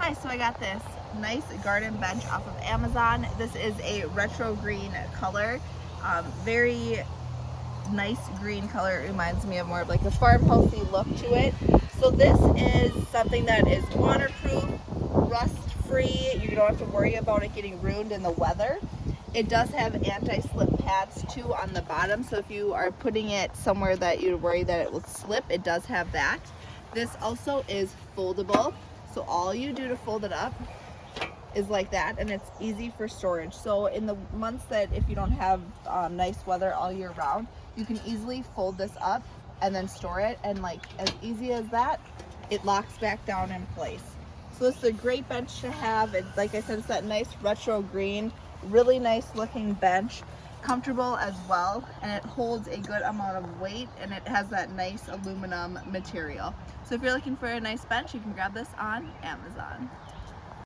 Hi, so I got this nice garden bench off of Amazon. This is a retro green color, very nice green color. It reminds me of more of like a farmhousey look to it. So this is something that is waterproof, rust free. You don't have to worry about it getting ruined in the weather. It does have anti-slip pads too on the bottom, so if you are putting it somewhere that you worry that it will slip, it does have that. This also is foldable, so all you do to fold it up is like that, and it's easy for storage. So in the months that if you don't have nice weather all year round, you can easily fold this up and then store it, and like as easy as that, it locks back down in place. So this is a great bench to have. It's, like I said, it's that nice retro green, really nice looking bench, comfortable as well, and it holds a good amount of weight, and it has that nice aluminum material. So if you're looking for a nice bench, you can grab this on Amazon.